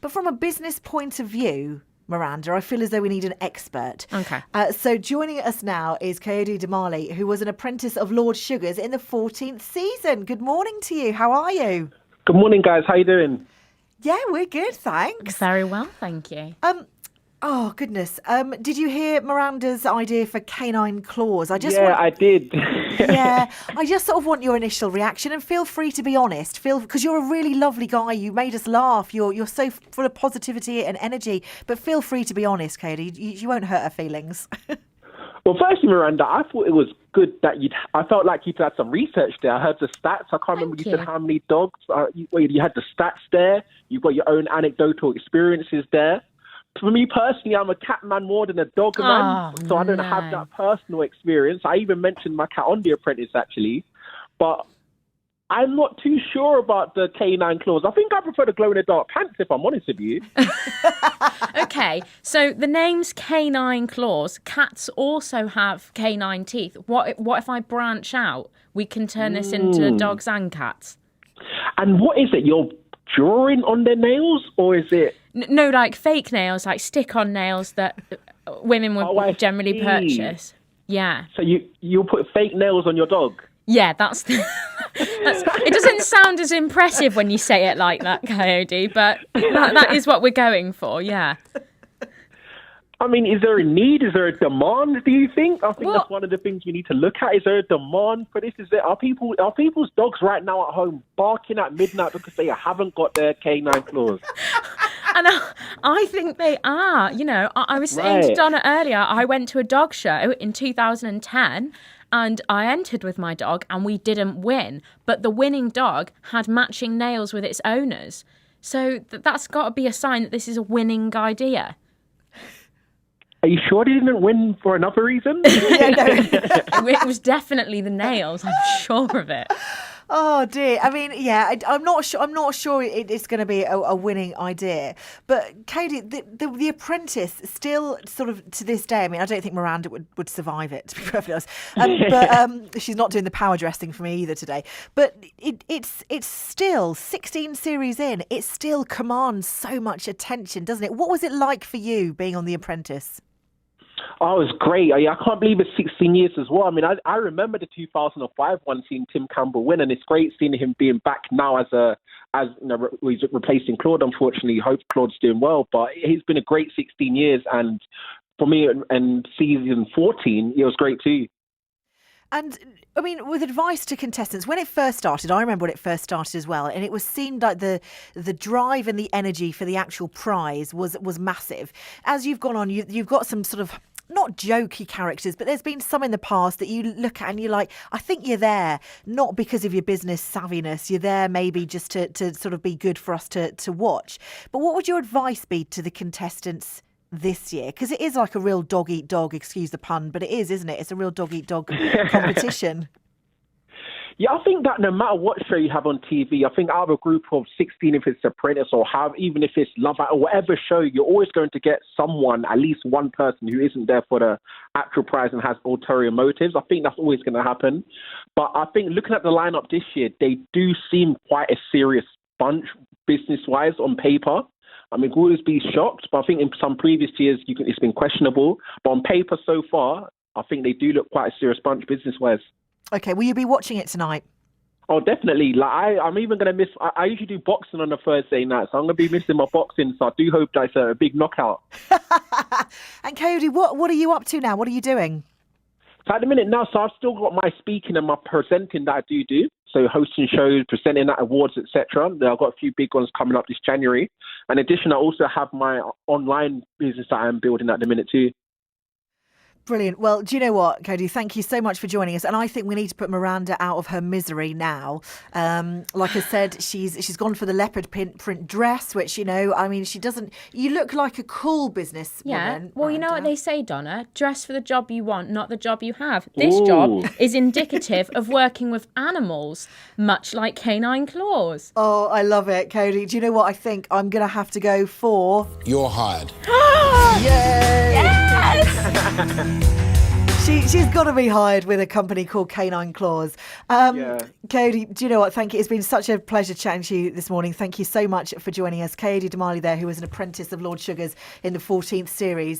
But from a business point of view, Miranda, I feel as though we need an expert. Okay. So joining us now is Kayode Damali, who was an apprentice of Lord Sugars in the 14th season. Good morning to you. How are you? Good morning, guys. How you doing? Yeah, we're good, thanks. Very well, thank you. Oh, goodness. Did you hear Miranda's idea for canine claws? I did. Yeah, I just sort of want your initial reaction, and feel free to be honest. Because you're a really lovely guy. You made us laugh. You're so full of positivity and energy. But feel free to be honest, Kayode. You won't hurt her feelings. Well, firstly, Miranda, I thought it was good that I felt like you'd had some research there. I heard the stats. I can't remember you said how many dogs. You had the stats there. You've got your own anecdotal experiences there. For me personally, I'm a cat man more than a dog man, so I don't have that personal experience. I even mentioned my cat on The Apprentice, actually, but I'm not too sure about the canine claws. I think I prefer the glow-in-the-dark pants, if I'm honest with you. Okay, so the name's canine claws. Cats also have canine teeth. What if I branch out? We can turn this into dogs and cats. And what is it? You're drawing on their nails, or is it... No, like fake nails, like stick-on nails that women would generally purchase. Yeah. So you'll put fake nails on your dog? Yeah, that's it doesn't sound as impressive when you say it like that, Kayode, but that is what we're going for, yeah. I mean, is there a need? Is there a demand, do you think? I think that's one of the things we need to look at. Is there a demand for this? Are people's dogs right now at home barking at midnight because they haven't got their canine claws? And I think they are. You know, I was saying to Donna earlier, I went to a dog show in 2010 and I entered with my dog and we didn't win. But the winning dog had matching nails with its owners. So that's got to be a sign that this is a winning idea. Are you sure they didn't win for another reason? It was definitely the nails. I'm sure of it. Oh dear. I mean, yeah, I'm not sure it's going to be a winning idea. But Kayode, the Apprentice still sort of to this day. I mean, I don't think Miranda would survive it, to be perfectly honest. But she's not doing the power dressing for me either today. But it's still 16 series in. It still commands so much attention, doesn't it? What was it like for you being on The Apprentice? Oh, it was great. I can't believe it's 16 years as well. I mean, I remember the 2005 one, seeing Tim Campbell win, and it's great seeing him being back now as he's replacing Claude. Unfortunately, hope Claude's doing well, but he's been a great 16 years, and for me, and season 14, it was great too. And I mean, with advice to contestants, when it first started, I remember when it first started as well, and it seemed like the drive and the energy for the actual prize was massive. As you've gone on, you've got some sort of not jokey characters, but there's been some in the past that you look at and you're like, I think you're there not because of your business savviness. You're there maybe just to sort of be good for us to watch. But what would your advice be to the contestants this year? Because it is like a real dog eat dog, excuse the pun, but it is, isn't it? It's a real dog eat dog competition. Yeah, I think that no matter what show you have on TV, I think out of a group of 16, if it's Apprentice or even if it's Love or whatever show, you're always going to get someone, at least one person who isn't there for the actual prize and has ulterior motives. I think that's always going to happen. But I think looking at the lineup this year, they do seem quite a serious bunch business-wise on paper. I mean, we'll always be shocked, but I think in some previous years it's been questionable. But on paper so far, I think they do look quite a serious bunch business-wise. Okay, will you be watching it tonight? Oh, definitely. Like I'm even going to miss... I usually do boxing on a Thursday night, so I'm going to be missing my boxing, so I do hope that's a big knockout. And Kayode, what are you up to now? What are you doing? So at the minute now, so I've still got my speaking and my presenting that I do. So hosting shows, presenting at awards, etc. I've got a few big ones coming up this January. In addition, I also have my online business that I'm building at the minute too. Brilliant. Well, do you know what, Kayode? Thank you so much for joining us. And I think we need to put Miranda out of her misery now. Like I said, she's gone for the leopard print dress, which, you know, I mean, she doesn't... You look like a cool businesswoman. Yeah. Well, Miranda. You know what they say, Donna? Dress for the job you want, not the job you have. This job is indicative of working with animals, much like canine claws. Oh, I love it, Kayode. Do you know what? I think I'm going to have to go for... You're hired. Yay! Yes! She's got to be hired with a company called Canine Claws. Kayode, do you know what? Thank you. It's been such a pleasure chatting to you this morning. Thank you so much for joining us. Kayode Damali there, who was an apprentice of Lord Sugar's in the 14th series.